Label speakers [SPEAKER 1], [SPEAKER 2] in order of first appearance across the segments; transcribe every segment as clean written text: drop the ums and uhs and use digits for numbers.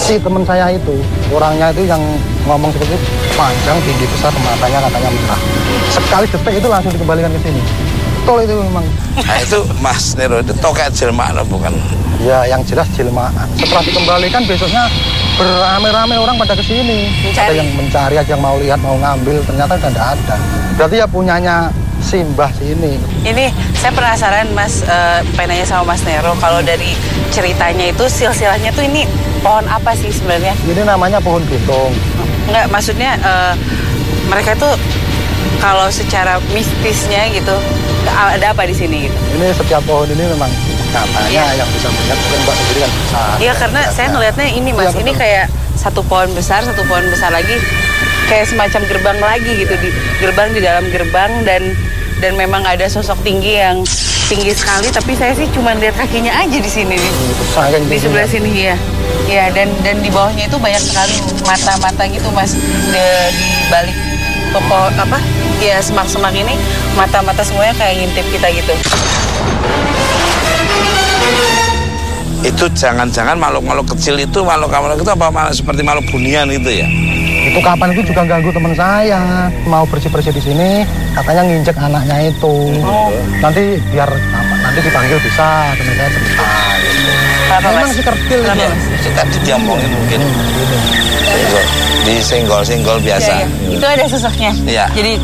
[SPEAKER 1] Si teman saya itu, orangnya itu yang ngomong seperti itu, panjang, tinggi, besar, matanya katanya merah. Sekali detek itu langsung dikembalikan ke sini. Betul itu memang.
[SPEAKER 2] Nah itu Mas Nero, itu toket jelmaan bukan?
[SPEAKER 1] Ya yang jelas jelmaan. Setelah dikembalikan besoknya beramai-ramai orang pada kesini. Ada yang mencari aja, yang mau lihat, mau ngambil, ternyata udah tidak ada. Berarti ya punyanya si Mbah sini.
[SPEAKER 3] Ini saya penasaran Mas, pengen nanya sama Mas Nero, kalau dari ceritanya itu silsilahnya tuh ini pohon apa sih sebenarnya?
[SPEAKER 1] Ini namanya pohon bitung.
[SPEAKER 3] Enggak, maksudnya mereka tuh kalau secara mistisnya gitu, ada apa di sini gitu?
[SPEAKER 1] Ini setiap pohon ini memang katanya yang bisa melihat, mungkin Mbak sendiri kan bisa.
[SPEAKER 3] Iya, karena saya ngelihatnya ini Mas, ini kayak satu pohon besar lagi, kayak semacam gerbang lagi gitu, di gerbang di dalam gerbang, dan memang ada sosok tinggi yang tinggi sekali, tapi saya sih cuma lihat kakinya aja di sini nih. Di sebelah sini ya. Ya, dan di bawahnya itu banyak sekali mata-mata gitu Mas, di balik pohon apa? Ya semak-semak ini mata-mata semuanya kayak ngintip kita gitu.
[SPEAKER 2] Itu jangan-jangan makhluk-makhluk kecil itu, makhluk-makhluk itu apa malah seperti makhluk bunian itu ya?
[SPEAKER 1] Itu kapan itu juga ganggu teman saya. Mau bersih-bersih di sini, katanya nginjek anaknya itu. Nanti biar nanti dipanggil bisa, teman saya cerita. Memang si kerdil ini.
[SPEAKER 2] Itu tadi dia ngomongin mungkin. Disenggol-senggol biasa.
[SPEAKER 3] Ya. Itu ada sosoknya.
[SPEAKER 2] Ya.
[SPEAKER 3] Jadi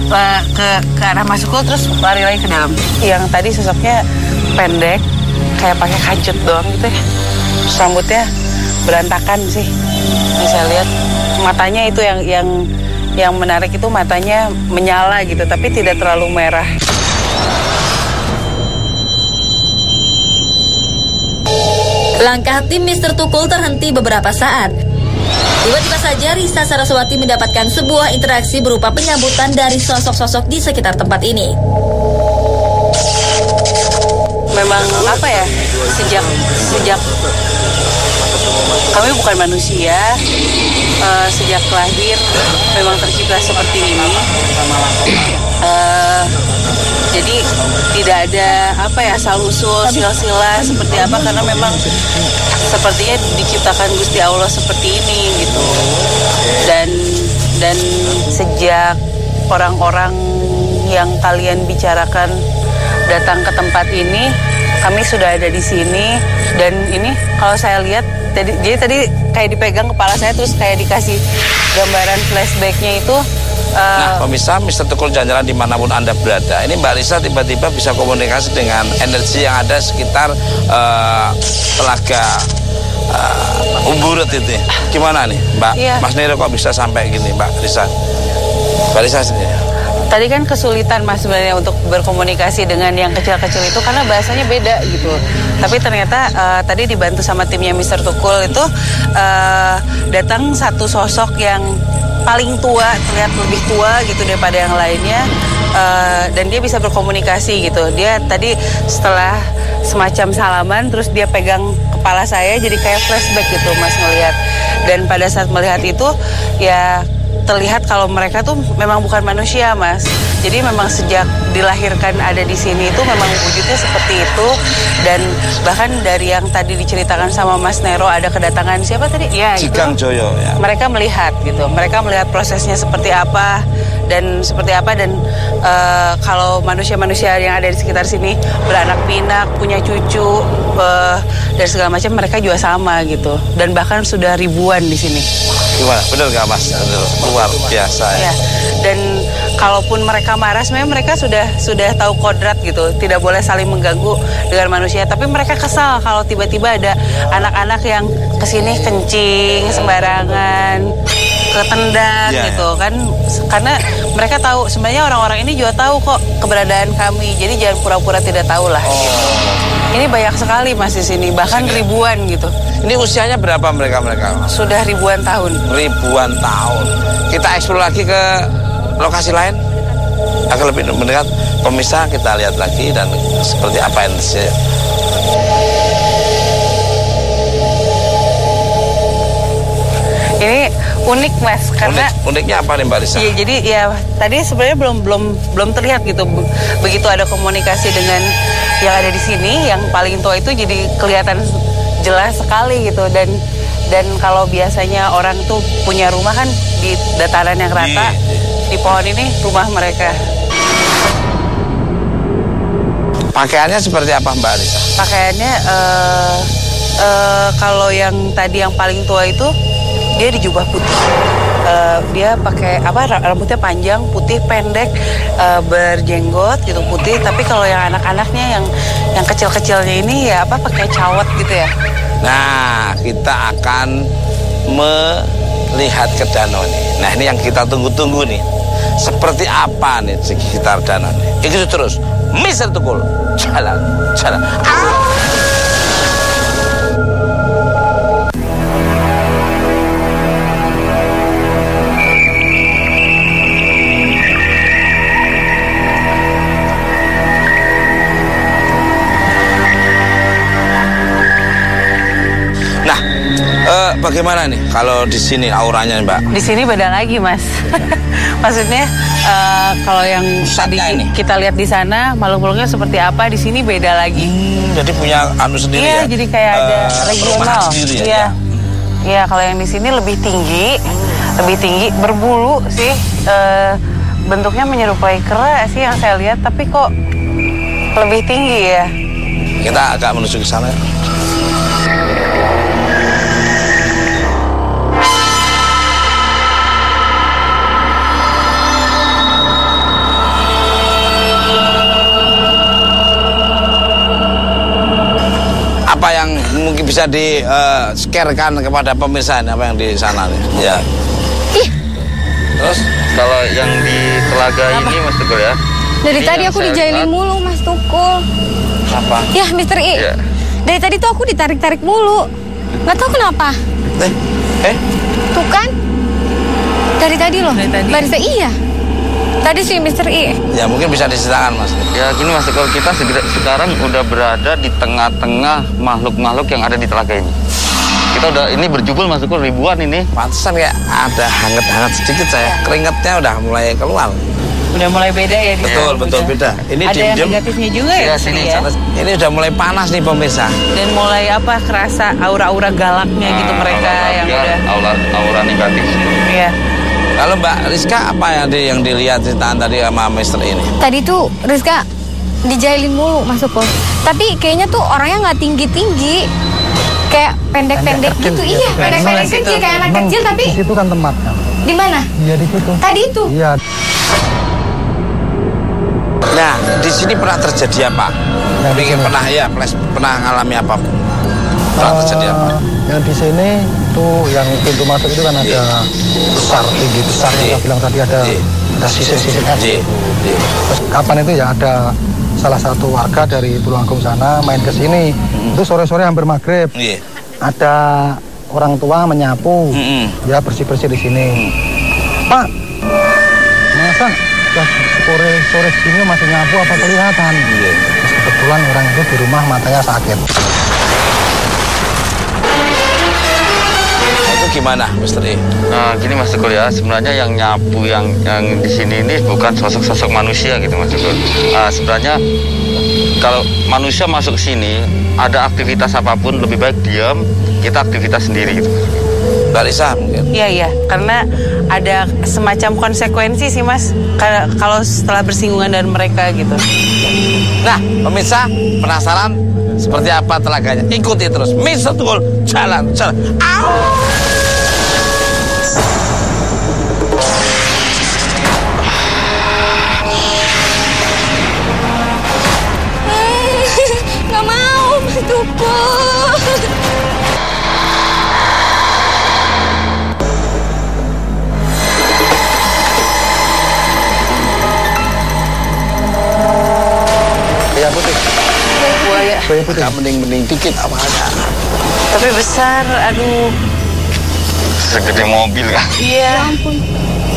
[SPEAKER 3] ke arah masukku terus lari lagi ke dalam. Yang tadi sosoknya pendek, kayak pakai kancut doang gitu ya. Terus rambutnya berantakan sih. Yang saya lihat matanya itu yang menarik itu matanya menyala gitu, tapi tidak terlalu merah.
[SPEAKER 4] Langkah tim Mr. Tukul terhenti beberapa saat. Tiba-tiba saja Risa Saraswati mendapatkan sebuah interaksi berupa penyambutan dari sosok-sosok di sekitar tempat ini.
[SPEAKER 3] Memang apa ya, sejak kami bukan manusia, sejak lahir memang tercipta seperti ini. Jadi tidak ada apa ya asal-usul silsilah seperti apa, karena memang sepertinya diciptakan Gusti Allah seperti ini gitu. Dan sejak orang-orang yang kalian bicarakan datang ke tempat ini, kami sudah ada di sini. Dan ini kalau saya lihat jadi tadi kayak dipegang kepala saya, terus kayak dikasih gambaran flashbacknya itu.
[SPEAKER 2] Nah, pemirsa, Mr. Tukul jalan-jalan dimanapun Anda berada. Ini Mbak Risa tiba-tiba bisa komunikasi dengan energi yang ada sekitar telaga Umburut itu. Gimana nih, Mbak? Iya. Mas Nero kok bisa sampai gini, Mbak Risa? Mbak Risa sendiri.
[SPEAKER 3] Tadi kan kesulitan Mas sebenarnya untuk berkomunikasi dengan yang kecil-kecil itu karena bahasanya beda gitu. Tapi ternyata tadi dibantu sama timnya Mr. Tukul itu datang satu sosok yang paling tua, terlihat lebih tua gitu daripada yang lainnya, dan dia bisa berkomunikasi gitu. Dia tadi setelah semacam salaman, terus dia pegang kepala saya, jadi kayak flashback gitu Mas ngelihat. Dan pada saat melihat itu ya terlihat kalau mereka tuh memang bukan manusia Mas. Jadi memang sejak dilahirkan ada di sini itu memang wujudnya seperti itu. Dan bahkan dari yang tadi diceritakan sama Mas Nero, ada kedatangan siapa tadi? Ya,
[SPEAKER 2] Cikang Joyo ya.
[SPEAKER 3] Mereka melihat gitu. Mereka melihat prosesnya seperti apa dan kalau manusia-manusia yang ada di sekitar sini beranak pinak, punya cucu dan segala macam, mereka juga sama gitu. Dan bahkan sudah ribuan di sini.
[SPEAKER 2] Gimana? Bener nggak Mas? Bener. Luar biasa ya.
[SPEAKER 3] Ya. Dan kalaupun mereka marah, sebenarnya mereka sudah tahu kodrat gitu, tidak boleh saling mengganggu dengan manusia. Tapi mereka kesal kalau tiba-tiba ada anak-anak yang kesini kencing sembarangan, ketendang gitu kan. Karena mereka tahu sebenarnya orang-orang ini juga tahu kok keberadaan kami. Jadi jangan pura-pura tidak tahu lah. Gitu. Ini banyak sekali Mas di sini, bahkan ribuan gitu.
[SPEAKER 2] Ini usianya berapa mereka?
[SPEAKER 3] Sudah ribuan tahun.
[SPEAKER 2] Ribuan tahun. Kita eksplor lagi ke lokasi lain agar lebih mendekat. Pemirsa, kita lihat lagi dan seperti apa yang
[SPEAKER 3] ini unik Mas, karena
[SPEAKER 2] uniknya apa nih Mbak Risa?
[SPEAKER 3] Iya, jadi ya tadi sebenarnya belum terlihat gitu. Begitu ada komunikasi dengan yang ada di sini, yang paling tua itu jadi kelihatan jelas sekali gitu. Dan Dan kalau biasanya orang tuh punya rumah kan di dataran yang rata, di pohon ini rumah mereka.
[SPEAKER 2] Pakaiannya seperti apa Mbak Alisa?
[SPEAKER 3] Pakaiannya kalau yang tadi yang paling tua itu dia di jubah putih. Dia pakai rambutnya panjang, putih, pendek, berjenggot gitu putih. Tapi kalau yang anak-anaknya yang kecil-kecilnya ini ya pakai cawat gitu ya.
[SPEAKER 2] Nah, kita akan melihat ke danau nih. Nah, ini yang kita tunggu-tunggu nih. Seperti apa nih sekitar danau nih? Ikuti terus, Mr. Tukul. Jalan. Nah, bagaimana nih kalau di sini auranya Mbak?
[SPEAKER 3] Di sini beda lagi Mas. Maksudnya kalau yang tadi kita lihat di sana makhluk-makhluknya seperti apa, di sini beda lagi.
[SPEAKER 2] Jadi punya anu sendiri ya?
[SPEAKER 3] Iya, jadi kayak ada regional.
[SPEAKER 2] Sendiri,
[SPEAKER 3] iya. Iya, kalau yang di sini lebih tinggi, berbulu sih. Bentuknya menyerupai kera sih yang saya lihat, tapi kok lebih tinggi ya.
[SPEAKER 2] Kita agak menuju ke sana. Apa yang mungkin bisa di-sharekan kepada pemirsa ini, apa yang di sana nih? Ya. Terus
[SPEAKER 5] kalau yang di telaga ini Mas Tukul ya.
[SPEAKER 6] Dari tadi aku dijailin mulu Mas Tukul.
[SPEAKER 2] apa?
[SPEAKER 6] Ya Mr. I.
[SPEAKER 5] Ya.
[SPEAKER 6] Dari tadi tuh aku ditarik-tarik mulu. Nggak tahu kenapa. Tuh kan? Dari tadi loh.
[SPEAKER 3] Dari tadi.
[SPEAKER 6] Barista iya. Tadi sih Mr. I.
[SPEAKER 2] Ya mungkin bisa diceritakan Mas.
[SPEAKER 5] Ya gini Mas, kalau kita sekarang udah berada di tengah-tengah makhluk-makhluk yang ada di telaga ini. Kita udah ini berjubel Mas Tukul, ribuan ini.
[SPEAKER 2] Pantesan kayak ada hangat-hangat sedikit saya. Keringatnya udah mulai keluar.
[SPEAKER 3] Udah mulai beda ya.
[SPEAKER 2] Betul beda. Ini
[SPEAKER 3] ada yang
[SPEAKER 2] diam-diam.
[SPEAKER 3] negatifnya juga ya.
[SPEAKER 5] Ya, sini,
[SPEAKER 3] ya?
[SPEAKER 2] Ini udah mulai panas nih pemirsa.
[SPEAKER 3] Dan mulai kerasa aura-aura galaknya gitu mereka yang udah.
[SPEAKER 5] Aura negatif.
[SPEAKER 3] Iya.
[SPEAKER 2] Kalau Mbak Rizka apa yang dilihat ceritaan tadi sama Mister ini?
[SPEAKER 6] Tadi tuh Rizka dijailin mulu Mas Tukul. Tapi kayaknya tuh orangnya nggak tinggi-tinggi. Kayak pendek-pendek gitu. Iya, pendek-pendek kecil kayak anak kecil tapi.
[SPEAKER 1] Di situ kan tempatnya.
[SPEAKER 6] Di mana?
[SPEAKER 1] Iya di situ.
[SPEAKER 6] Tadi itu.
[SPEAKER 1] Iya.
[SPEAKER 2] Nah, di sini pernah terjadi apa?
[SPEAKER 1] Nah, di sini.
[SPEAKER 2] Pernah ngalami apa? Pernah terjadi apa?
[SPEAKER 1] Yang di sini tuh yang pintu masuk itu kan ada besar, tinggi besar. Kita bilang tadi ada sisik-sisik. Terus kapan itu ya ada salah satu warga dari Tulungagung sana main ke sini. Itu sore-sore hampir maghrib. Ada orang tua menyapu, ya bersih-bersih di sini. Pak, masa sore sini masih nyapu apa kelihatan? Terus kebetulan orang itu di rumah matanya sakit.
[SPEAKER 2] Itu gimana, Mister I?
[SPEAKER 5] Nah, gini Mas Tukul ya, sebenarnya yang nyapu yang di sini ini bukan sosok-sosok manusia gitu Mas Tukul. Sebenarnya kalau manusia masuk sini, ada aktivitas apapun lebih baik diam, kita aktivitas sendiri gitu.
[SPEAKER 2] Mbak Lisa mungkin?
[SPEAKER 3] Iya, karena ada semacam konsekuensi sih Mas, kalau setelah bersinggungan dengan mereka gitu.
[SPEAKER 2] Nah, pemirsa penasaran seperti apa telaganya? Ikuti terus, Mister Tukul, jalan.
[SPEAKER 6] Nggak mau Mas Tukul.
[SPEAKER 1] Buaya putih.
[SPEAKER 3] Buaya.
[SPEAKER 1] Buaya putih.
[SPEAKER 2] Agak mending dikit apanya.
[SPEAKER 3] Tapi besar, aduh.
[SPEAKER 5] Segede mobil kan.
[SPEAKER 3] Iya.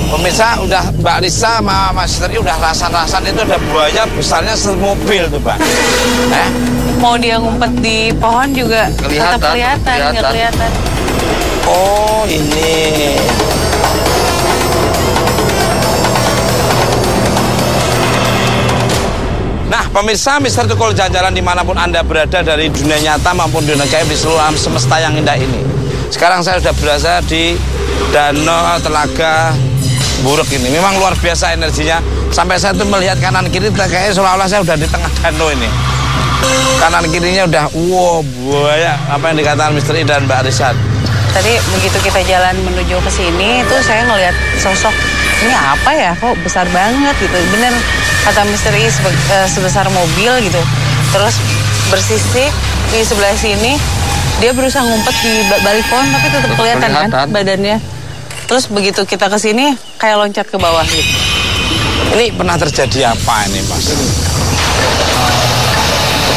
[SPEAKER 2] Pemirsa udah Mbak Lisa sama Mas Teri udah rasan-rasan itu ada buaya besarnya semobil tuh Mbak.
[SPEAKER 3] Mau dia ngumpet di pohon juga tetap kelihatan, nggak kelihatan.
[SPEAKER 2] Oh ini. Nah pemirsa Mister Tukul jalan-jalan dimanapun Anda berada dari dunia nyata maupun dunia gaib di seluruh alam semesta yang indah ini. Sekarang saya sudah berada di Danau Telaga Burek ini. Memang luar biasa energinya. Sampai saya tuh melihat kanan kiri kayaknya seolah-olah saya udah di tengah danau ini. Kanan kirinya udah wow buaya apa yang dikatakan Mr. I dan Mbak Risa.
[SPEAKER 3] Tadi begitu kita jalan menuju ke sini itu saya ngelihat sosok ini apa ya, kok besar banget gitu. Bener kata Mr. I sebesar mobil gitu. Terus bersisik di sebelah sini, dia berusaha ngumpet di balik pohon tapi tetap kelihatan kan badannya. Terus begitu kita ke sini kayak loncat ke bawah gitu.
[SPEAKER 2] Ini pernah terjadi apa ini, Mas?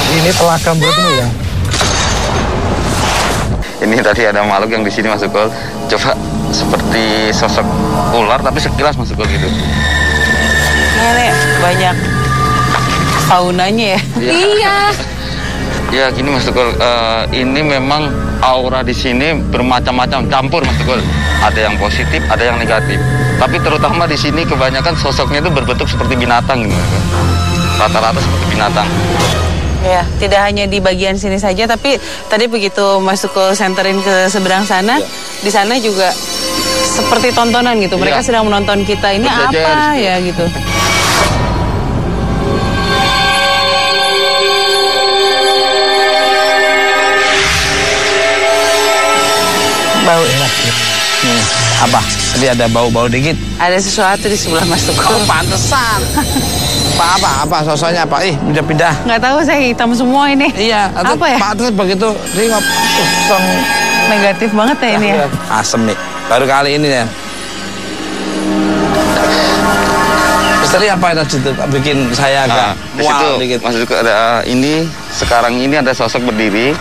[SPEAKER 1] Ini Telaga Burek ini ya.
[SPEAKER 5] Ini tadi ada makhluk yang di sini Mas Tukul. Coba seperti sosok ular tapi sekilas Mas Tukul gitu.
[SPEAKER 3] Ini banyak faunanya ya.
[SPEAKER 6] Iya.
[SPEAKER 5] Ya gini Mas Tukul, ini memang aura di sini bermacam-macam, campur Mas Tukul. Ada yang positif, ada yang negatif. Tapi terutama di sini kebanyakan sosoknya itu berbentuk seperti binatang gitu. Rata-rata seperti binatang.
[SPEAKER 3] Ya, tidak hanya di bagian sini saja, tapi tadi begitu masuk ke senterin ke seberang sana, di sana juga seperti tontonan gitu. Mereka sedang menonton kita, ini apa ya gitu.
[SPEAKER 2] Bau enak. Apa? Tadi ada bau-bau dikit.
[SPEAKER 3] Ada sesuatu di sebelah Mas Tukul.
[SPEAKER 2] Oh, pantesan. Apa sosoknya apa? Pindah-pindah.
[SPEAKER 3] Nggak tahu, saya hitam semua ini.
[SPEAKER 2] Iya,
[SPEAKER 3] apa ya?
[SPEAKER 2] Pantes begitu ringop.
[SPEAKER 3] Negatif banget ya ini ya.
[SPEAKER 2] Asem nih. Baru kali ini ya. Misteri apa yang tadi bikin saya agak mual dikit.
[SPEAKER 5] Maksudku ada ini, sekarang ini ada sosok berdiri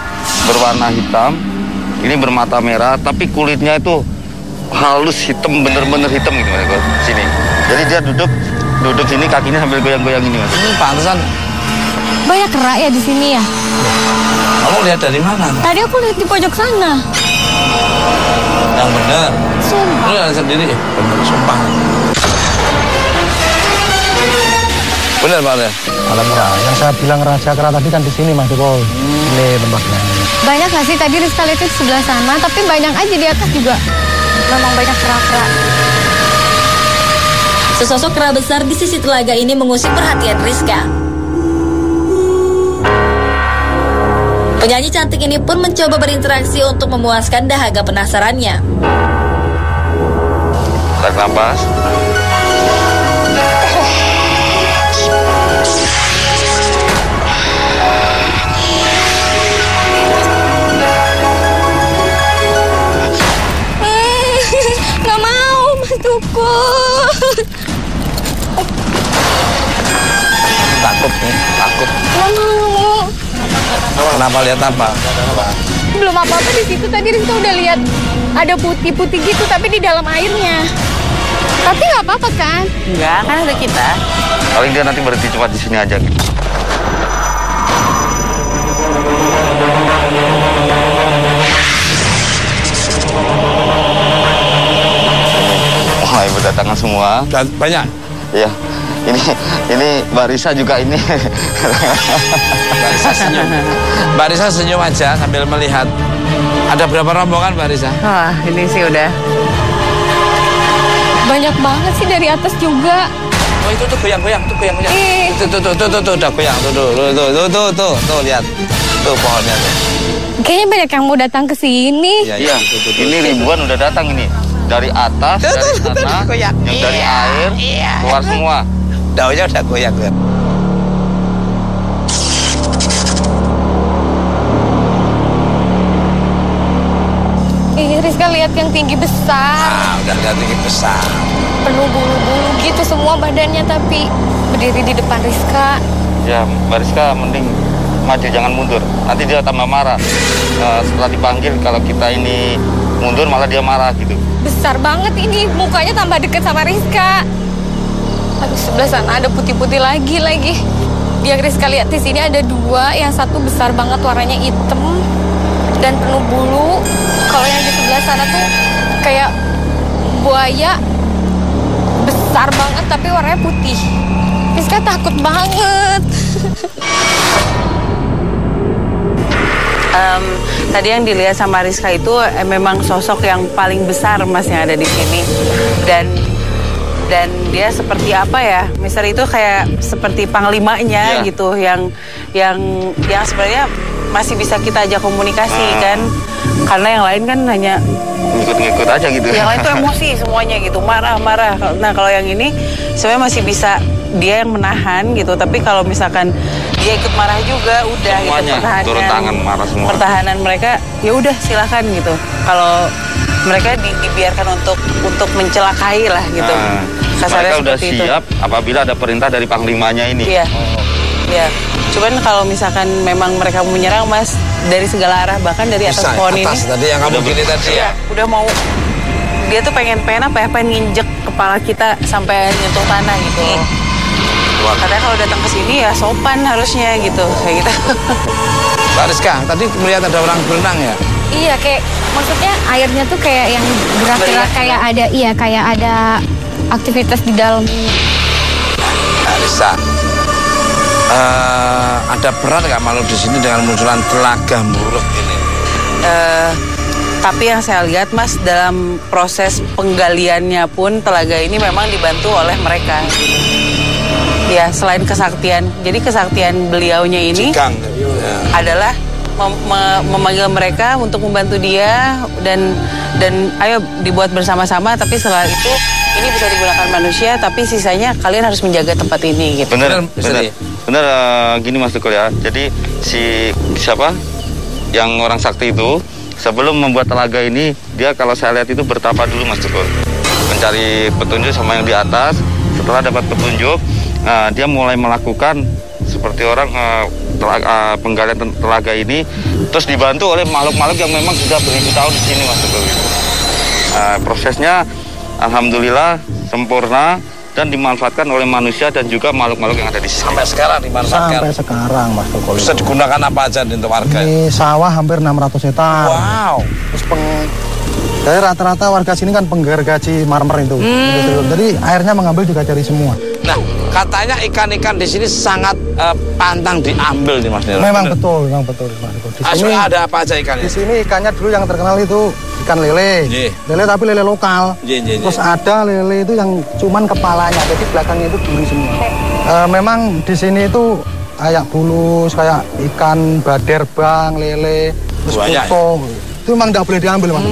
[SPEAKER 5] berwarna hitam. Ini bermata merah, tapi kulitnya itu halus hitam, bener-bener hitam gitu Mas. Sini. Jadi dia duduk sini, kakinya sambil goyang-goyang ini Mas.
[SPEAKER 2] Ini pantesan.
[SPEAKER 6] Banyak kera ya di sini ya.
[SPEAKER 2] Kamu lihat dari mana?
[SPEAKER 6] Tadi aku lihat di pojok sana.
[SPEAKER 2] Yang benar.
[SPEAKER 6] Sumpah.
[SPEAKER 2] Lu lihat sendiri. Bener, sumpah. Bener Pak ya?
[SPEAKER 1] Alhamdulillah. Yang saya bilang raja kera tadi kan di sini Mas Tukul. Ini tempatnya.
[SPEAKER 6] Banyak gak sih tadi Rizka lihat di sebelah sana, tapi banyak aja di atas juga. Memang banyak kera-kera.
[SPEAKER 4] Sesosok kera besar di sisi telaga ini mengusik perhatian Rizka. Penyanyi cantik ini pun mencoba berinteraksi untuk memuaskan dahaga penasarannya.
[SPEAKER 5] Tarik nafas.
[SPEAKER 6] Gak mau, Mas Tukul.
[SPEAKER 2] Takut nih, takut.
[SPEAKER 6] Gak mau.
[SPEAKER 2] Kenapa lihat apa?
[SPEAKER 6] Belum apa-apa di situ, tadi Rizka udah lihat ada putih-putih gitu tapi di dalam airnya. Tapi nggak apa-apa kan?
[SPEAKER 3] Enggak, kan ada kita.
[SPEAKER 5] Paling dia nanti berhenti cuma di sini aja gitu. Mulai berdatangan semua.
[SPEAKER 2] Dan banyak.
[SPEAKER 5] Iya. Ini Mbak Risa juga ini.
[SPEAKER 2] Mbak Risa senyum. Mbak Risa senyum aja sambil melihat. Ada berapa rombongan Mbak Risa?
[SPEAKER 3] Wah, ini sih udah.
[SPEAKER 6] Banyak banget sih dari atas juga.
[SPEAKER 2] Oh itu tuh goyang-goyang, tuh goyang-goyang. Tuh udah goyang, tuh lihat. Tuh pohonnya tuh.
[SPEAKER 6] Kayaknya banyak yang mau datang ke sini.
[SPEAKER 5] Iya, ini ribuan udah datang ini. Dari atas, dari sana, yang dari air, keluar semua.
[SPEAKER 2] Daunnya udah goyang.
[SPEAKER 6] Rizka lihat yang tinggi besar.
[SPEAKER 2] Udah lihat tinggi besar.
[SPEAKER 6] Penuh bulu-bulu gitu semua badannya, tapi berdiri di depan Rizka.
[SPEAKER 5] Ya, Mbak Rizka mending maju, jangan mundur. Nanti dia tambah marah. Setelah dipanggil, kalau kita ini mundur malah dia marah gitu.
[SPEAKER 6] Besar banget ini, mukanya tambah deket sama Rizka. Aduh, sebelah sana ada putih-putih lagi. Yang Rizka lihat di sini ada dua, yang satu besar banget warnanya hitam dan penuh bulu. Kalau yang di sebelah sana tuh kayak buaya besar banget tapi warnanya putih. Rizka takut banget.
[SPEAKER 3] tadi yang dilihat sama Rizka itu memang sosok yang paling besar Mas yang ada di sini. Dan dia seperti apa ya? Mister itu kayak seperti panglimanya gitu yang sebenarnya masih bisa kita ajak komunikasi kan. Karena yang lain kan hanya
[SPEAKER 5] ngikut-ngikut aja gitu.
[SPEAKER 3] Yang lain tuh emosi semuanya gitu, marah-marah. Nah, kalau yang ini sebenarnya masih bisa dia yang menahan gitu. Tapi kalau misalkan dia ikut marah juga, udah
[SPEAKER 5] semuanya,
[SPEAKER 3] gitu
[SPEAKER 5] turun tangan marah semua.
[SPEAKER 3] Pertahanan mereka ya udah silakan gitu. Kalau mereka dibiarkan untuk mencelakai lah gitu.
[SPEAKER 5] Mereka udah siap itu. Apabila ada perintah dari panglimanya ini.
[SPEAKER 3] Iya. Iya. Cuman kalau misalkan memang mereka mau menyerang Mas dari segala arah, bahkan dari atas pohon ini.
[SPEAKER 2] Tadi yang kamu gini tadi ya.
[SPEAKER 3] Udah mau, dia tuh pengen apa ya, pengen nginjek kepala kita sampai nyentuh tanah gitu. Katanya kalau datang ke sini ya sopan harusnya gitu, kayak gitu.
[SPEAKER 2] Mbak Rizka, tadi melihat ada orang berenang ya?
[SPEAKER 6] Iya, kayak maksudnya airnya tuh kayak yang gerak-gerak kayak ada aktivitas di dalam.
[SPEAKER 2] Mbak Rizka, ada peran nggak malu di sini dengan munculan telaga Murug ini?
[SPEAKER 3] Tapi yang saya lihat Mas, dalam proses penggaliannya pun telaga ini memang dibantu oleh mereka. Ya, selain kesaktian. Jadi kesaktian beliaunya ini adalah memanggil mereka untuk membantu dia dan ayo dibuat bersama-sama. Tapi setelah itu ini bisa digunakan manusia, tapi sisanya kalian harus menjaga tempat ini gitu.
[SPEAKER 5] Bener, gini Mas Tukul ya. Jadi siapa yang orang sakti itu sebelum membuat telaga ini, dia kalau saya lihat itu bertapa dulu Mas Tukul, mencari petunjuk sama yang di atas. Setelah dapat petunjuk, dia mulai melakukan seperti orang penggalian telaga ini, terus dibantu oleh makhluk-makhluk yang memang sudah beribu tahun di sini Mas Tukul. Prosesnya alhamdulillah sempurna dan dimanfaatkan oleh manusia dan juga makhluk-makhluk yang ada di sini.
[SPEAKER 2] Sampai sekarang dimanfaatkan?
[SPEAKER 1] Sampai sekarang Mas Tukul.
[SPEAKER 2] Bisa digunakan apa aja untuk warga?
[SPEAKER 1] Ini sawah hampir 600 hektar.
[SPEAKER 2] Wow.
[SPEAKER 1] Terus dari rata-rata warga sini kan penggergaji marmer itu. Jadi airnya mengambil juga dari semua.
[SPEAKER 2] Nah, katanya ikan-ikan di sini sangat pantang diambil nih Mas Nero.
[SPEAKER 1] Memang betul Mas Tukul. Di sini
[SPEAKER 2] ada apa aja ikannya?
[SPEAKER 1] Di sini ikannya dulu yang terkenal itu ikan lele. Lele tapi lele lokal. Terus ada lele itu yang cuman kepalanya, jadi belakangnya itu duri semua. Memang di sini itu kayak bulus, kayak ikan bader bang, lele, terus kuto. Itu memang tidak boleh diambil Mas.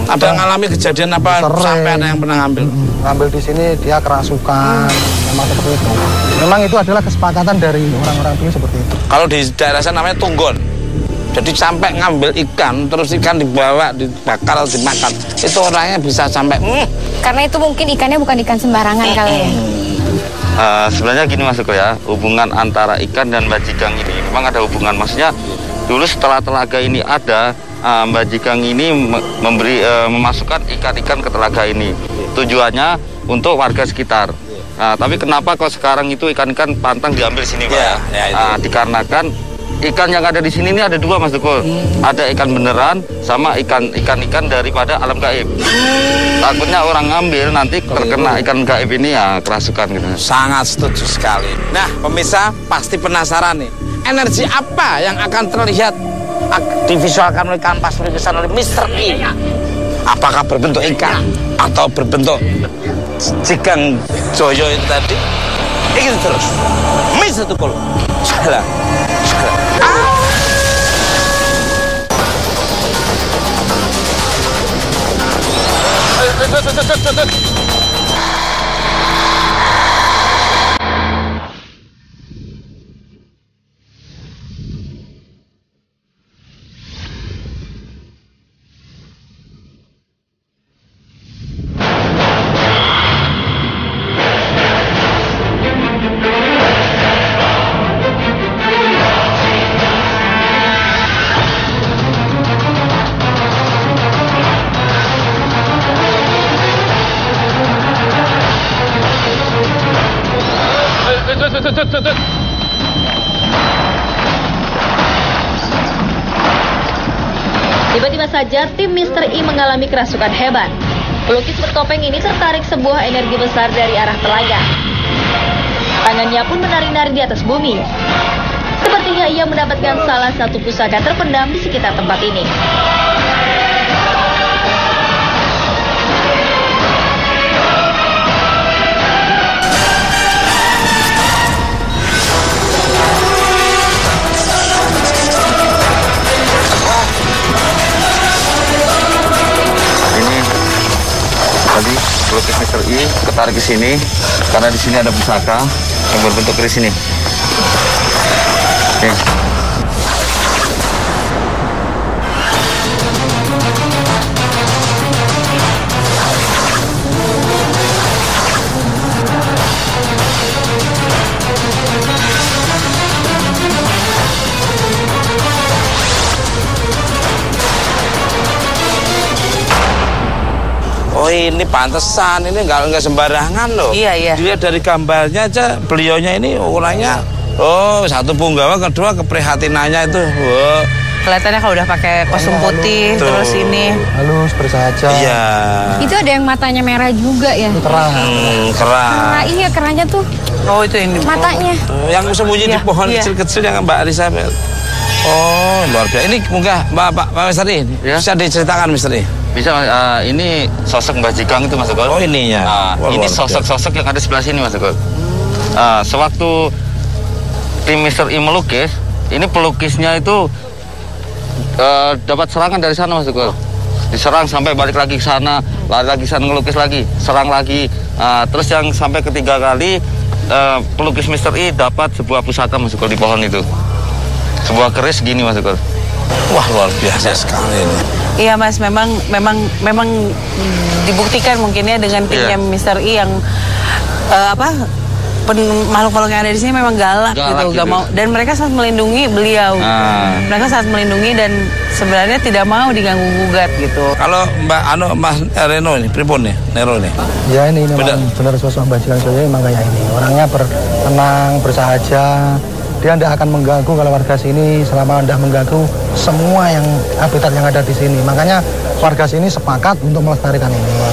[SPEAKER 2] Ada ngalami kejadian apa sampai ada yang pernah ngambil?
[SPEAKER 1] Ngambil di sini dia kerasukan, memang seperti itu. Memang itu adalah kesepakatan dari orang-orang dulu seperti itu.
[SPEAKER 2] Kalau di daerah sana namanya tunggon. Jadi sampai ngambil ikan, terus ikan dibawa, dibakar, dimakan. Itu orangnya bisa sampai
[SPEAKER 6] Karena itu mungkin ikannya bukan ikan sembarangan kali ya.
[SPEAKER 5] Sebenarnya gini Mas Tukul ya, hubungan antara ikan dan bajikang ini memang ada hubungan. Maksudnya dulu setelah telaga ini ada, bajikang ini memasukkan ikan-ikan ke telaga ini. Tujuannya untuk warga sekitar. Tapi kenapa kok sekarang itu ikan-ikan pantang diambil sini Pak? Dikarenakan ikan yang ada di sini ini ada dua Mas Tukul. Ada ikan beneran sama ikan daripada alam gaib. Takutnya orang ngambil nanti terkena ikan gaib ini ya kerasukan gitu.
[SPEAKER 2] Sangat setuju sekali. Nah, pemirsa pasti penasaran nih. Energi apa yang akan terlihat divisualkan oleh kanvas lukisan oleh Mr. I? Apakah berbentuk ikan atau berbentuk Jigang Joyo itu tadi? Ikuti terus Mr. Tukul. Salah.
[SPEAKER 4] Tiba-tiba saja tim Mr. I mengalami kerasukan hebat. Pelukis bertopeng ini tertarik sebuah energi besar dari arah telaga. Tangannya pun menari-nari di atas bumi. Sepertinya ia mendapatkan salah satu pusaka terpendam di sekitar tempat ini.
[SPEAKER 5] Tadi pelukis Mr. I ketarik ke sini karena di sini ada pusaka yang berbentuk keris ini. Oke.
[SPEAKER 2] Oh ini pantesan, ini nggak sembarangan loh.
[SPEAKER 3] Iya.
[SPEAKER 2] Dilihat dari gambarnya aja, beliaunya ini orangnya, satu punggawa, kedua keprihatinannya itu. Wow.
[SPEAKER 3] Kelihatannya kalau udah pakai kostum putih,
[SPEAKER 2] Tuh.
[SPEAKER 3] terus ini.
[SPEAKER 1] Halus, bersahaja.
[SPEAKER 2] Iya.
[SPEAKER 6] Itu ada yang matanya merah juga ya?
[SPEAKER 1] Kerah.
[SPEAKER 2] Kerah.
[SPEAKER 6] Nah, iya kerannya tuh
[SPEAKER 3] Oh itu ini.
[SPEAKER 6] matanya.
[SPEAKER 2] Yang sembunyi di
[SPEAKER 3] Iya,
[SPEAKER 2] pohon
[SPEAKER 3] iya.
[SPEAKER 2] kecil-kecil yang Mbak Elizabeth. Oh luar biasa. Ini mungkin Pak Misteri,
[SPEAKER 5] Ya.
[SPEAKER 2] bisa diceritakan Misteri?
[SPEAKER 5] Bisa, ini sosok Mbah Jikang itu Mas Teguh.
[SPEAKER 2] Oh ininya. Wah,
[SPEAKER 5] Ini
[SPEAKER 2] luar biasa.
[SPEAKER 5] sosok-sosok yang ada sebelah sini Mas Teguh. Sewaktu tim Mr. I melukis, ini pelukisnya itu dapat serangan dari sana Mas Teguh. Diserang sampai balik lagi ke sana, lari lagi sana ngelukis lagi, serang lagi. Terus yang sampai ketiga kali pelukis Mr. I dapat sebuah pusaka Mas Teguh di pohon itu. Sebuah keris gini Mas Teguh.
[SPEAKER 2] Wah luar biasa sekali ini.
[SPEAKER 3] Iya Mas, memang dibuktikan mungkinnya dengan timnya
[SPEAKER 5] Iya.
[SPEAKER 3] Mr. I yang makhluk-makhluk yang ada di sini memang galak gitu,
[SPEAKER 5] gitu.
[SPEAKER 3] gak mau, dan mereka sangat melindungi beliau. Mereka sangat melindungi dan sebenarnya tidak mau diganggu gugat gitu.
[SPEAKER 2] Kalau Mas Reno ini, pripun nih, Nero nih?
[SPEAKER 1] Ya ini memang benar sosok Mbah Jikang Soyo memang kayak ini. Orangnya tenang, bersahaja. Dia tidak akan mengganggu kalau warga sini selama tidak mengganggu semua yang habitat yang ada di sini. Makanya warga sini sepakat untuk melestarikan ini.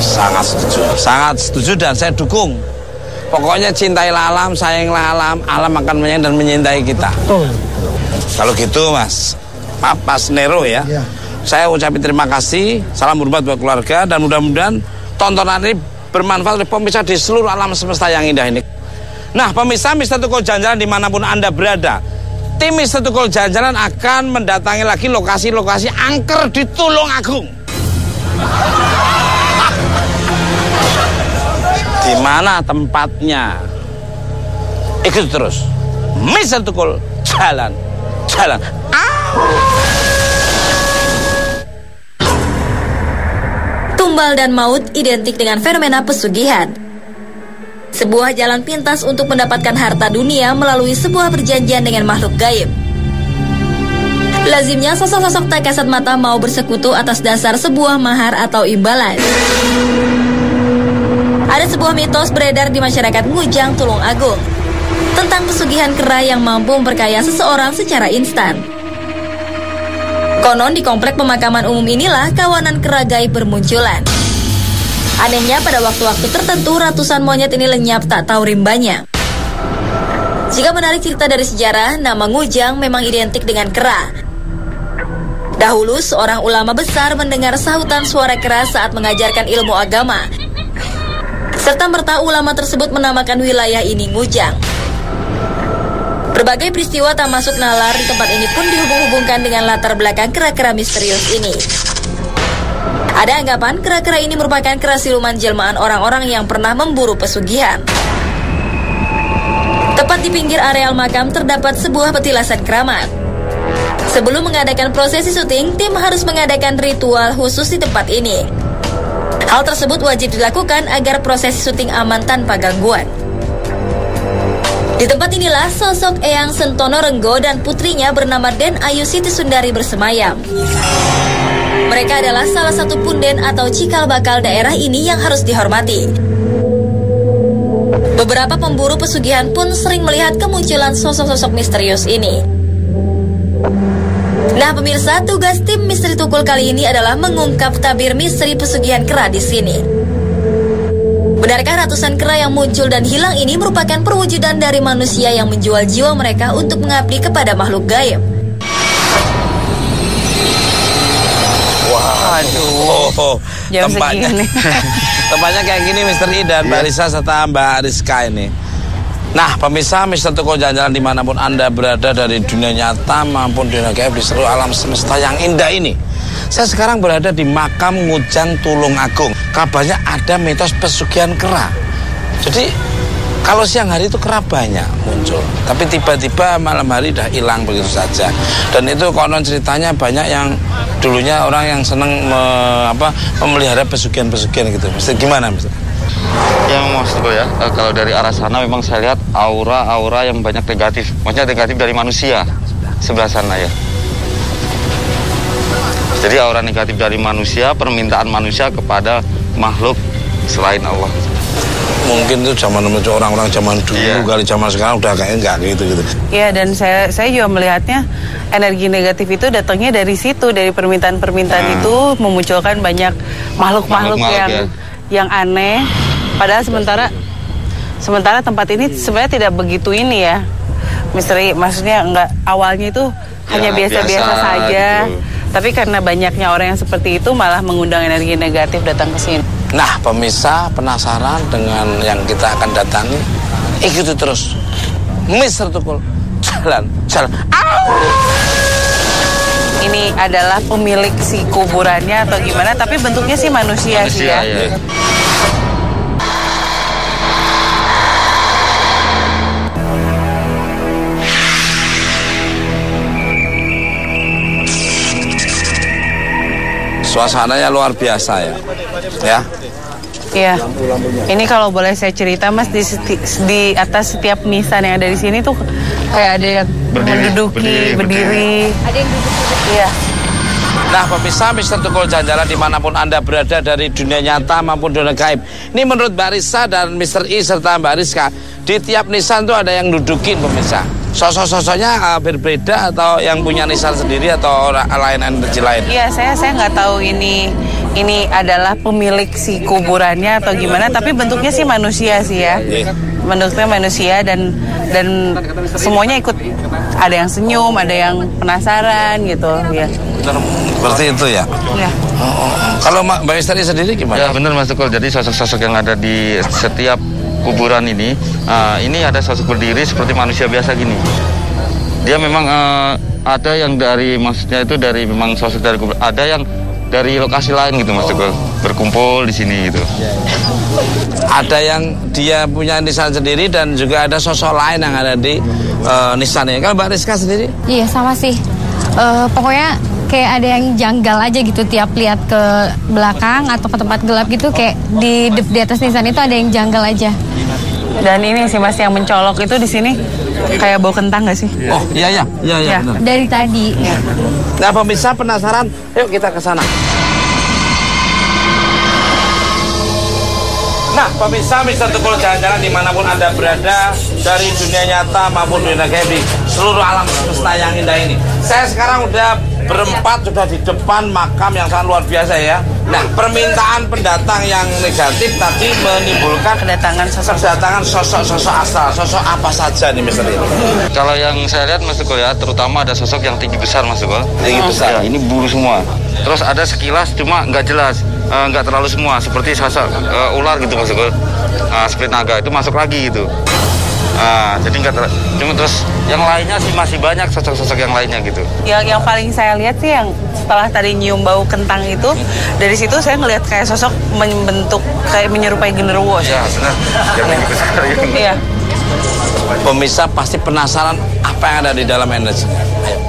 [SPEAKER 2] Sangat setuju dan saya dukung. Pokoknya cintailah alam, sayanglah alam akan menyayangi dan menyintai kita.
[SPEAKER 1] Betul.
[SPEAKER 2] Kalau gitu Mas Nero ya,
[SPEAKER 1] Ya.
[SPEAKER 2] saya ucapin terima kasih, salam hormat buat keluarga dan mudah-mudahan tontonan ini bermanfaat oleh pemirsa di seluruh alam semesta yang indah ini. Nah pemirsa Mr. Tukul Jalan-Jalan dimanapun Anda berada, tim Mr. Tukul Jalan-Jalan akan mendatangi lagi lokasi-lokasi angker di Tulungagung. Di mana tempatnya? Ikut terus Mr. Tukul Jalan-Jalan.
[SPEAKER 4] Tumbal dan maut identik dengan fenomena pesugihan. Sebuah jalan pintas untuk mendapatkan harta dunia melalui sebuah perjanjian dengan makhluk gaib. Lazimnya sosok-sosok tak kasat mata mau bersekutu atas dasar sebuah mahar atau imbalan. Ada sebuah mitos beredar di masyarakat Ngujang, Tulungagung tentang pesugihan kera yang mampu memperkaya seseorang secara instan. Konon di komplek pemakaman umum inilah kawanan kera gaib bermunculan. Anehnya pada waktu-waktu tertentu ratusan monyet ini lenyap tak tahu rimbanya. Jika menarik cerita dari sejarah, nama Ngujang memang identik dengan kera. Dahulu seorang ulama besar mendengar sahutan suara kera saat mengajarkan ilmu agama. Serta merta ulama tersebut menamakan wilayah ini Ngujang. Berbagai peristiwa tak masuk nalar di tempat ini pun dihubung-hubungkan dengan latar belakang kera-kera misterius ini. Ada anggapan kera-kera ini merupakan kera siluman jelmaan orang-orang yang pernah memburu pesugihan. Tepat di pinggir areal makam terdapat sebuah petilasan keramat. Sebelum mengadakan prosesi syuting, tim harus mengadakan ritual khusus di tempat ini. Hal tersebut wajib dilakukan agar prosesi syuting aman tanpa gangguan. Di tempat inilah sosok Eyang Sentono Renggo dan putrinya bernama Den Ayu Siti Sundari bersemayam. Mereka adalah salah satu punden atau cikal bakal daerah ini yang harus dihormati. Beberapa pemburu pesugihan pun sering melihat kemunculan sosok-sosok misterius ini. Nah pemirsa, tugas tim Misteri Tukul kali ini adalah mengungkap tabir misteri pesugihan kera di sini. Benarkah ratusan kera yang muncul dan hilang ini merupakan perwujudan dari manusia yang menjual jiwa mereka untuk mengabdi kepada makhluk gaib?
[SPEAKER 2] Waduh,
[SPEAKER 3] Jam segini.
[SPEAKER 2] Tempatnya kayak gini Mr. I dan Mbak Risa serta Mbak Rizka ini. Nah, pemirsa Mr. Tukul jalan-jalan dimanapun Anda berada dari dunia nyata maupun dunia gaib di seluruh alam semesta yang indah ini. Saya sekarang berada di makam Ngujang Tulung Agung. Kabarnya ada mitos pesugihan kera. Jadi kalau siang hari itu kera banyak muncul, tapi tiba-tiba malam hari dah hilang begitu saja. Dan itu konon ceritanya banyak yang dulunya orang yang senang memelihara pesugihan-pesugihan gitu. Mesti gimana, Mister?
[SPEAKER 5] Yang maksudku ya, kalau dari arah sana memang saya lihat aura-aura yang banyak negatif. Maksudnya negatif dari manusia sebelah sana ya. Jadi aura negatif dari manusia, permintaan manusia kepada makhluk selain Allah.
[SPEAKER 2] Mungkin itu zaman orang-orang zaman dulu kali, zaman sekarang udah kayak enggak gitu.
[SPEAKER 3] Iya, dan saya juga melihatnya energi negatif itu datangnya dari situ, dari permintaan-permintaan itu memunculkan banyak makhluk-makhluk yang aneh. Padahal sementara tempat ini sebenarnya tidak begitu ini ya, misteri. Maksudnya enggak, awalnya itu hanya biasa-biasa saja. Gitu. Tapi karena banyaknya orang yang seperti itu malah mengundang energi negatif datang ke sini.
[SPEAKER 2] Nah, pemirsa penasaran dengan yang kita akan datangi? Ikuti terus Mr. Tukul jalan.
[SPEAKER 3] Ini adalah pemilik si kuburannya atau gimana? Tapi bentuknya sih manusia sih ya.
[SPEAKER 5] Ya.
[SPEAKER 2] Suasananya luar biasa ya.
[SPEAKER 3] Iya. Ini kalau boleh saya cerita Mas, di atas setiap nisan yang ada di sini tuh kayak ada yang berdiri. Ada yang duduk. Iya.
[SPEAKER 2] Nah, pemirsa Mr. Tukul jalan-jalan dimanapun Anda berada dari dunia nyata maupun dunia gaib. Ini menurut Mbak Risa dan Mr. I serta Mbak Rizka, di tiap nisan tuh ada yang dudukin pemirsa. Sosok-sosoknya berbeda atau yang punya nisan sendiri atau lain energi lain?
[SPEAKER 3] Iya, saya nggak tahu ini adalah pemilik si kuburannya atau gimana, tapi bentuknya sih manusia sih ya. Bentuknya manusia dan semuanya ikut. Ada yang senyum, ada yang penasaran gitu ya.
[SPEAKER 2] Seperti itu ya?
[SPEAKER 3] Iya.
[SPEAKER 2] Kalau Mbak Istri sendiri gimana?
[SPEAKER 5] Ya benar Mas Tukul, jadi sosok-sosok yang ada di setiap kuburan ini ada sosok berdiri seperti manusia biasa gini. Dia memang ada yang dari, maksudnya itu dari memang sosok dari kuburan, ada yang dari lokasi lain gitu Mas Tukul, berkumpul di sini gitu.
[SPEAKER 2] Ada yang dia punya nisan sendiri dan juga ada sosok lain yang ada di nisannya. Kalau Mbak Rizka sendiri?
[SPEAKER 6] Iya sama sih. Pokoknya kayak ada yang janggal aja gitu, tiap lihat ke belakang atau ke tempat gelap gitu, kayak di atas nisan itu ada yang janggal aja.
[SPEAKER 3] Dan ini sih Mas yang mencolok itu di sini kayak bau kentang nggak sih?
[SPEAKER 2] Oh iya benar.
[SPEAKER 6] Dari tadi. Ya.
[SPEAKER 2] Nah, pemirsa penasaran? Yuk kita ke sana. Nah, pemirsa Mr. Tukul jalan-jalan dimanapun Anda berada dari dunia nyata maupun dunia gaib di seluruh alam semesta yang indah ini. Saya sekarang udah berempat sudah di depan makam yang sangat luar biasa ya. Nah, permintaan pendatang yang negatif tadi menimbulkan kedatangan sosok-sosok astral. Sosok apa saja nih Mr. ini?
[SPEAKER 5] Kalau yang saya lihat Mas Tukul ya, terutama ada sosok yang tinggi besar Mas Tukul.
[SPEAKER 2] Tinggi besar.
[SPEAKER 5] Ya, ini bulu semua. Terus ada sekilas cuma nggak jelas, nggak terlalu semua, seperti sosok ular gitu Mas Tukul. Seperti naga itu masuk lagi gitu. Jadi nggak cuma, terus yang lainnya sih masih banyak sosok-sosok yang lainnya gitu.
[SPEAKER 3] Yang paling saya lihat sih yang setelah tadi nyium bau kentang itu, dari situ saya ngelihat kayak sosok membentuk kayak menyerupai genderuwo.
[SPEAKER 5] Ya benar. Yang tinggi besar.
[SPEAKER 3] Iya.
[SPEAKER 2] Pemirsa pasti penasaran apa yang ada di dalam energi. Ayo.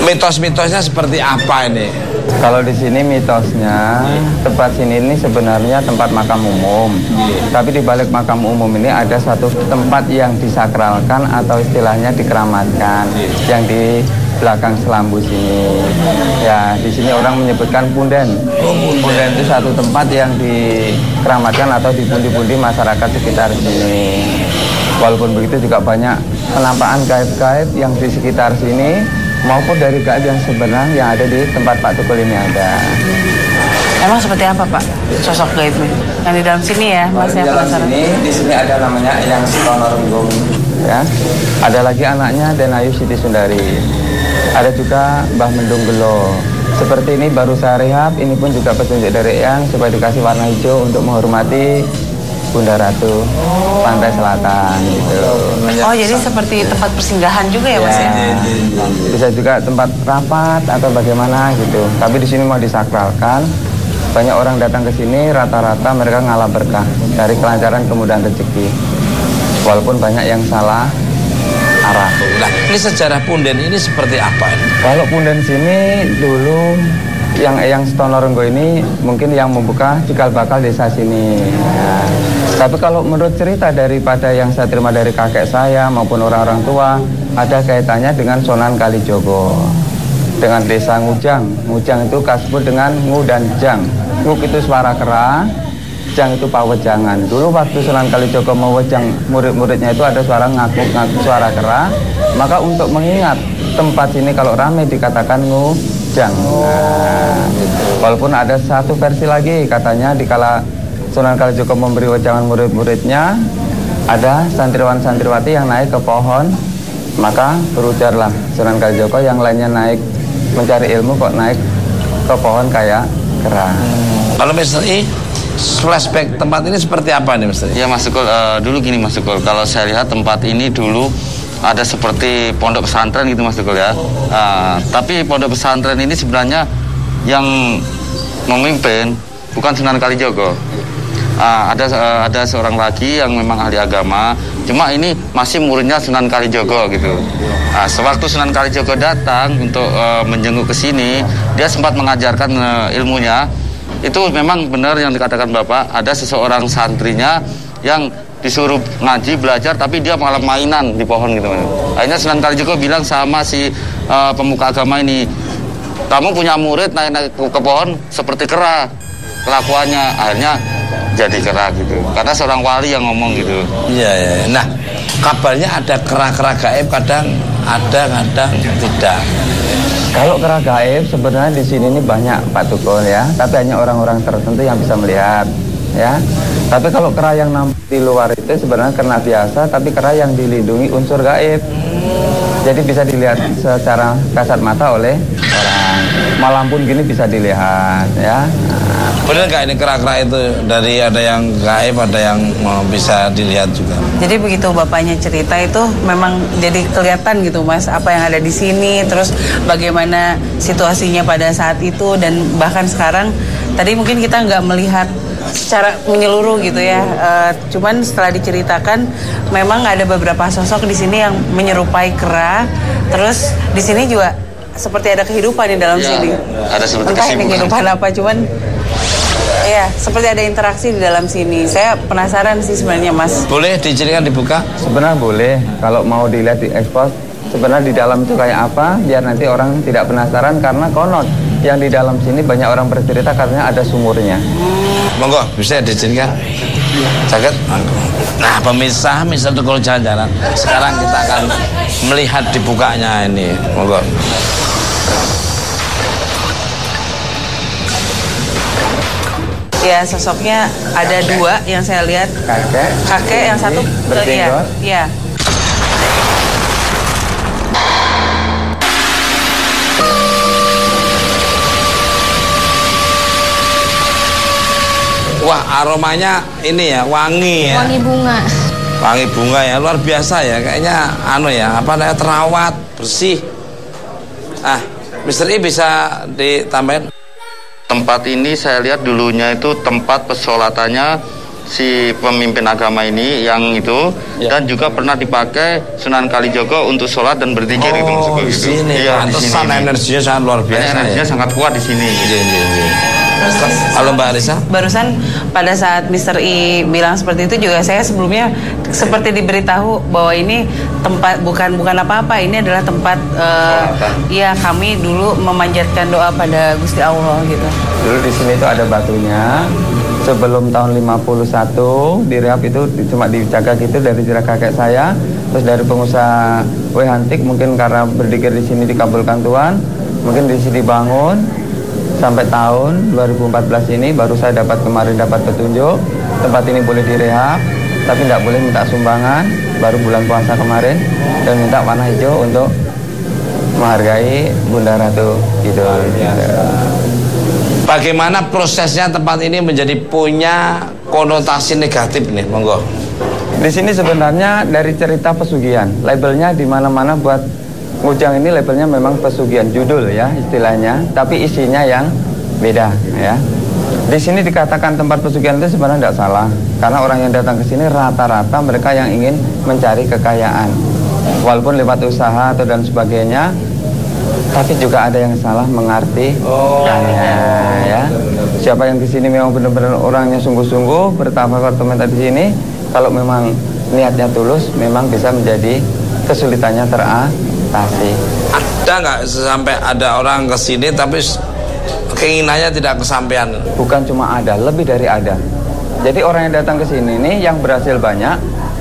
[SPEAKER 2] Mitos-mitosnya seperti apa ini?
[SPEAKER 7] Kalau di sini mitosnya, tempat sini ini sebenarnya tempat makam umum. Tapi di balik makam umum ini ada satu tempat yang disakralkan atau istilahnya dikeramatkan, yang di belakang Selambu sini. Ya, di sini orang menyebutkan punden. Punden itu satu tempat yang dikeramatkan atau dipundi-pundi masyarakat sekitar sini. Walaupun begitu juga banyak penampakan gaib-gaib yang di sekitar sini maupun dari gaib yang sebenarnya yang ada di tempat Pak Tukul ini ada.
[SPEAKER 3] Emang seperti apa Pak sosok gaibnya? Yang di dalam sini ya, Mas ya penasaran.
[SPEAKER 7] Di sini ada namanya Eyang Sitonorenggung, ya. Ada lagi anaknya Denayu Siti Sundari. Ada juga Mbah Mendung Gelo. Seperti ini baru saya rehab, ini pun juga petunjuk dari Eyang supaya dikasih warna hijau untuk menghormati Bunda Ratu Pantai Selatan gitu.
[SPEAKER 3] Oh, jadi seperti tempat persinggahan juga ya, Mas ya?
[SPEAKER 7] Bisa juga tempat rapat atau bagaimana gitu. Tapi di sini mau disakralkan. Banyak orang datang ke sini, rata-rata mereka ngalah berkah dari kelancaran kemudahan rezeki. Walaupun banyak yang salah arah.
[SPEAKER 2] Nah, ini sejarah punden ini seperti apa?
[SPEAKER 7] Kalau punden sini dulu yang Sitonorenggo ini mungkin yang membuka cikal bakal desa sini. Nah, tapi kalau menurut cerita daripada yang saya terima dari kakek saya maupun orang-orang tua, ada kaitannya dengan Sunan Kalijogo. Dengan desa Ngujang. Ngujang itu kasebut dengan Ngu dan Jang. Ngu itu suara kera, Jang itu pawejangan. Dulu waktu Sunan Kalijogo mewejang murid-muridnya itu ada suara ngakuk-ngakuk suara kera. Maka untuk mengingat tempat sini kalau ramai dikatakan Ngujang. Nah, walaupun ada satu versi lagi katanya dikala Sunan Kalijogo memberi wejangan murid-muridnya, ada santriwan-santriwati yang naik ke pohon, maka berujarlah Sunan Kalijogo yang lainnya naik mencari ilmu kok naik ke pohon kayak kera.
[SPEAKER 2] Kalau Mr. I, flashback tempat ini seperti apa nih Mr. I?
[SPEAKER 5] Ya Mas Tukul, dulu gini Mas Tukul, kalau saya lihat tempat ini dulu ada seperti pondok pesantren gitu Mas Tukul ya. Tapi pondok pesantren ini sebenarnya yang memimpin bukan Sunan Kalijogo. Ada seorang lagi yang memang ahli agama, cuma ini masih muridnya Sunan Kalijogo gitu. Sewaktu Sunan Kalijogo datang untuk menjenguk ke sini, dia sempat mengajarkan ilmunya. Itu memang benar yang dikatakan Bapak, ada seseorang santrinya yang disuruh ngaji belajar tapi dia malah mainan di pohon gitu. Akhirnya Sunan Kalijogo bilang sama si pemuka agama ini, kamu punya murid naik ke pohon seperti kera kelakuannya. Akhirnya jadi kera gitu, karena seorang wali yang ngomong gitu.
[SPEAKER 2] Iya. Nah, kabarnya ada kera-kera gaib, kadang ada, kadang tidak.
[SPEAKER 7] Kalau kera gaib sebenarnya di sini ini banyak Pak Tukul ya, tapi hanya orang-orang tertentu yang bisa melihat ya. Tapi kalau kera yang nampak di luar itu sebenarnya kera biasa, tapi kera yang dilindungi unsur gaib. Jadi bisa dilihat secara kasat mata oleh orang. Malam pun gini bisa dilihat ya.
[SPEAKER 2] Benar nggak ini kera-kera itu dari ada yang gaib, ada yang bisa dilihat juga?
[SPEAKER 3] Jadi begitu bapaknya cerita itu memang jadi kelihatan gitu Mas apa yang ada di sini, terus bagaimana situasinya pada saat itu dan bahkan sekarang. Tadi mungkin kita nggak melihat secara menyeluruh gitu ya, cuman setelah diceritakan memang ada beberapa sosok di sini yang menyerupai kera, terus di sini juga seperti ada kehidupan di dalam sini.
[SPEAKER 5] Ada seperti
[SPEAKER 3] entah ini kehidupan apa, cuman ya seperti ada interaksi di dalam sini. Saya penasaran sih sebenarnya Mas.
[SPEAKER 2] Boleh diizinkan dibuka?
[SPEAKER 7] Sebenarnya boleh, kalau mau dilihat di ekspos sebenarnya di dalam itu kayak apa, biar nanti orang tidak penasaran, karena konon yang di dalam sini banyak orang bercerita katanya ada sumurnya.
[SPEAKER 2] Monggo, bisa diizinkan? Sakit? Nah, pemirsa Mr. Tukul Jalan-Jalan, sekarang kita akan melihat dibukanya ini. Monggo.
[SPEAKER 3] Ya, sosoknya ada dua yang saya lihat. Kakek yang satu
[SPEAKER 7] berjenggot.
[SPEAKER 3] Iya.
[SPEAKER 2] Wah, aromanya ini ya, wangi ya.
[SPEAKER 6] Wangi bunga.
[SPEAKER 2] Wangi bunga ya, luar biasa ya. Kayaknya terawat, bersih. Mr. I bisa ditambahin?
[SPEAKER 5] Tempat ini saya lihat dulunya itu tempat pesolatannya si pemimpin agama ini yang itu ya. Dan juga pernah dipakai Sunan Kalijogo untuk sholat dan berzikir gitu maksudku
[SPEAKER 2] di
[SPEAKER 5] gitu.
[SPEAKER 2] Sini.
[SPEAKER 5] Iya,
[SPEAKER 2] di sini. Energinya sangat luar biasa.
[SPEAKER 5] Energinya sangat kuat di sini.
[SPEAKER 2] Halo Mbak Arisa.
[SPEAKER 3] Barusan pada saat Mr. I bilang seperti itu juga saya sebelumnya seperti diberitahu bahwa ini tempat bukan apa-apa, ini adalah tempat ya kami dulu memanjatkan doa pada Gusti Allah gitu.
[SPEAKER 7] Dulu di sini itu ada batunya. sebelum tahun 51 direhab itu cuma dijaga gitu dari cerita kakek saya. Terus dari pengusaha Wehantik mungkin karena berdikir di sini dikabulkan Tuhan, mungkin di sini dibangun sampai tahun 2014 ini baru saya kemarin dapat petunjuk tempat ini boleh direhab, tapi tidak boleh minta sumbangan. Baru bulan puasa kemarin dan minta warna hijau untuk menghargai Bunda Ratu gitu.
[SPEAKER 2] Bagaimana prosesnya tempat ini menjadi punya konotasi negatif nih, monggo.
[SPEAKER 7] Di sini sebenarnya dari cerita pesugihan, labelnya di mana-mana buat Ngujang ini labelnya memang pesugihan, judul ya istilahnya, tapi isinya yang beda ya. Di sini dikatakan tempat pesugihan itu sebenarnya tidak salah, karena orang yang datang ke sini rata-rata mereka yang ingin mencari kekayaan, walaupun lewat usaha atau dan sebagainya. Tapi juga ada yang salah mengartikannya ya. Siapa yang di sini memang benar-benar orangnya sungguh-sungguh bertambah apartemen di sini, kalau memang niatnya tulus, memang bisa menjadi kesulitannya teratasi.
[SPEAKER 2] Ada nggak sampai ada orang ke sini tapi keinginannya tidak kesampaian?
[SPEAKER 7] Bukan cuma ada, lebih dari ada. Jadi orang yang datang ke sini nih yang berhasil banyak,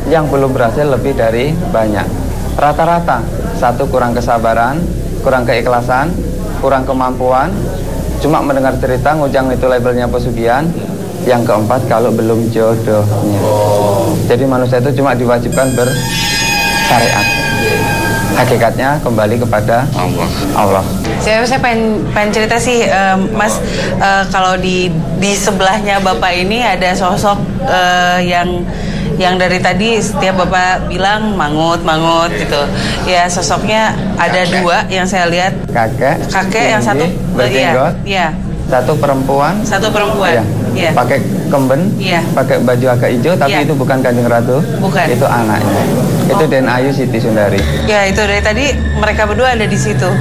[SPEAKER 7] yang belum berhasil lebih dari banyak. Rata-rata satu kurang kesabaran, kurang keikhlasan, kurang kemampuan, cuma mendengar cerita Ngujang itu labelnya pesugihan. Yang keempat kalau belum jodohnya. Jadi manusia itu cuma diwajibkan bersyariat. Hakikatnya kembali kepada Allah.
[SPEAKER 3] Saya pengen cerita sih, Mas, kalau di sebelahnya Bapak ini ada sosok yang dari tadi setiap Bapak bilang mangut gitu. Ya sosoknya ada dua yang saya lihat. Kakek yang satu
[SPEAKER 7] berjenggot.
[SPEAKER 3] Iya.
[SPEAKER 7] Satu perempuan.
[SPEAKER 3] Iya.
[SPEAKER 7] Pakai kemben.
[SPEAKER 3] Iya.
[SPEAKER 7] Pakai baju agak hijau, tapi itu bukan Kanjeng Ratu.
[SPEAKER 3] Bukan.
[SPEAKER 7] Itu anaknya. Itu Den Ayu Siti Sundari.
[SPEAKER 3] Ya itu dari tadi mereka berdua ada di situ.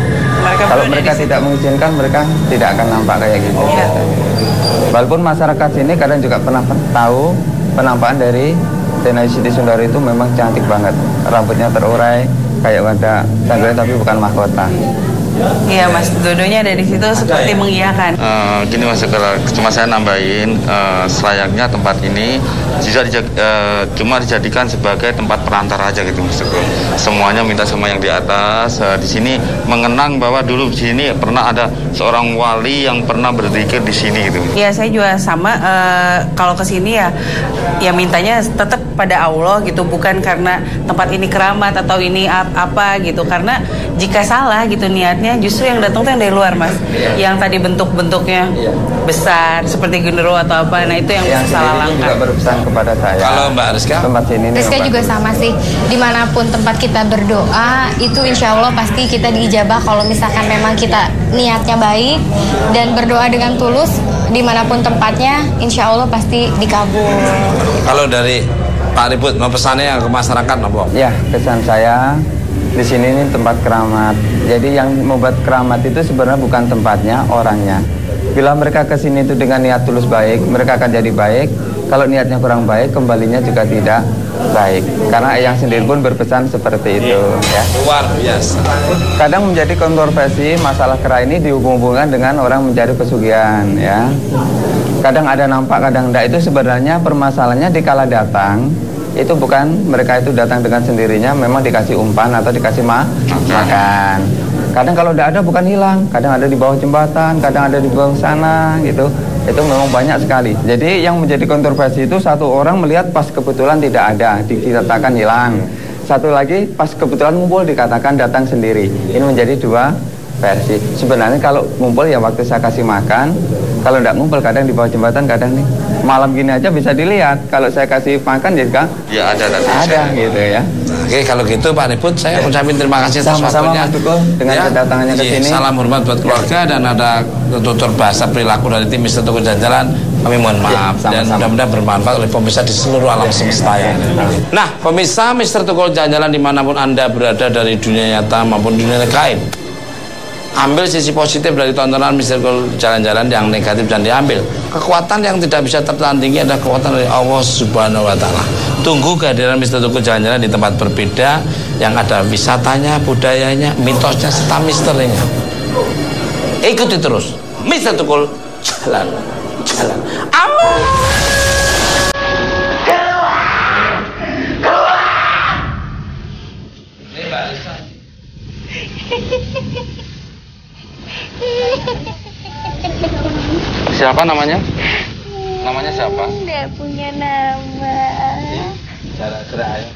[SPEAKER 7] Kalau mereka tidak mengizinkan, mereka tidak akan nampak kayak gitu.
[SPEAKER 3] Iya.
[SPEAKER 7] Walaupun masyarakat sini kadang juga pernah tahu penampakan dari Den Ayu Siti Sundari itu memang cantik banget. Rambutnya terurai kayak wadah sanggulnya, tapi bukan mahkota.
[SPEAKER 3] Iya Mas, dua-duanya ada di situ seperti mengiyakan.
[SPEAKER 5] Gini Mas, cuma saya nambahin selayaknya tempat ini cuma dijadikan sebagai tempat perantara aja gitu Mas. Semuanya minta sama yang di atas. Di sini mengenang bahwa dulu di sini pernah ada seorang wali yang pernah berzikir di sini gitu.
[SPEAKER 3] Iya, saya juga sama. Kalau ke sini ya mintanya tetap pada Allah gitu, bukan karena tempat ini keramat atau ini apa gitu. Karena jika salah gitu niatnya, justru yang datang tuh yang dari luar Mas. Yang tadi bentuknya besar seperti genderuwo atau apa, nah itu yang bisa salah langkah.
[SPEAKER 7] Juga berpesan kepada saya.
[SPEAKER 2] Kalau Mbak Rizka?
[SPEAKER 7] Tempat sini
[SPEAKER 6] Rizka juga sama sih. Dimanapun tempat kita berdoa, itu insya Allah pasti kita diijabah kalau misalkan memang kita niatnya baik dan berdoa dengan tulus. Dimanapun tempatnya, insya Allah pasti dikabul.
[SPEAKER 2] Kalau dari Pak Ribut, mau pesannya ke masyarakat apa?
[SPEAKER 7] Ya, kesan saya di sini ini tempat keramat. Jadi yang membuat keramat itu sebenarnya bukan tempatnya, orangnya. Bila mereka ke sini itu dengan niat tulus baik, mereka akan jadi baik. Kalau niatnya kurang baik, kembalinya juga tidak baik. Karena Eyang sendiri pun berpesan seperti itu. Ya.
[SPEAKER 2] Luar biasa.
[SPEAKER 7] Kadang menjadi kontroversi masalah kera ini dihubung-hubungkan dengan orang mencari pesugihan. Ya. Kadang ada nampak, kadang tidak. Itu sebenarnya permasalahannya dikala datang. Itu bukan mereka itu datang dengan sendirinya, memang dikasih umpan atau dikasih makan. Kadang kalau tidak ada bukan hilang, kadang ada di bawah jembatan, kadang ada di bawah sana gitu. Itu memang banyak sekali. Jadi yang menjadi kontroversi itu satu orang melihat pas kebetulan tidak ada, dikatakan hilang. Satu lagi pas kebetulan ngumpul dikatakan datang sendiri. Ini menjadi dua versi. Sebenarnya kalau ngumpul ya waktu saya kasih makan. Kalau tidak ngumpul kadang di bawah jembatan, kadang nih malam gini aja bisa dilihat. Kalau saya kasih makan ya ada gitu ya.
[SPEAKER 2] Oke, kalau gitu Pak Ribut, saya ucapin terima kasih atas waktunya.
[SPEAKER 7] Mas Tukul, dengan kedatangannya ke sini.
[SPEAKER 2] Salam hormat buat keluarga dan ada tutur bahasa perilaku dari tim Mr. Tukul Jalan-Jalan. Kami mohon maaf dan mudah-mudahan bermanfaat oleh pemirsa di seluruh alam semesta ya. Nah, pemirsa Mr. Tukul Jalan-Jalan dimanapun Anda berada dari dunia nyata maupun dunia gaib, ambil sisi positif dari tontonan Mr. Tukul Jalan-Jalan, yang negatif dan diambil. Kekuatan yang tidak bisa tertandingi adalah kekuatan dari Allah Subhanahu wa Ta'ala. Tunggu kehadiran Mr. Tukul Jalan-Jalan di tempat berbeda yang ada wisatanya, budayanya, mitosnya, serta misterinya. Ikuti terus Mr. Tukul Jalan-Jalan.
[SPEAKER 5] Siapa namanya? Namanya siapa?
[SPEAKER 6] Nggak punya nama.
[SPEAKER 2] Cara-cara ayo.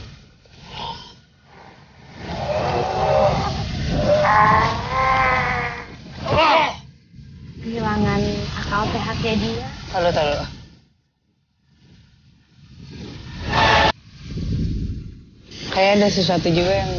[SPEAKER 6] Kehilangan akal sehatnya dia.
[SPEAKER 3] Tahu. Kayak ada sesuatu juga yang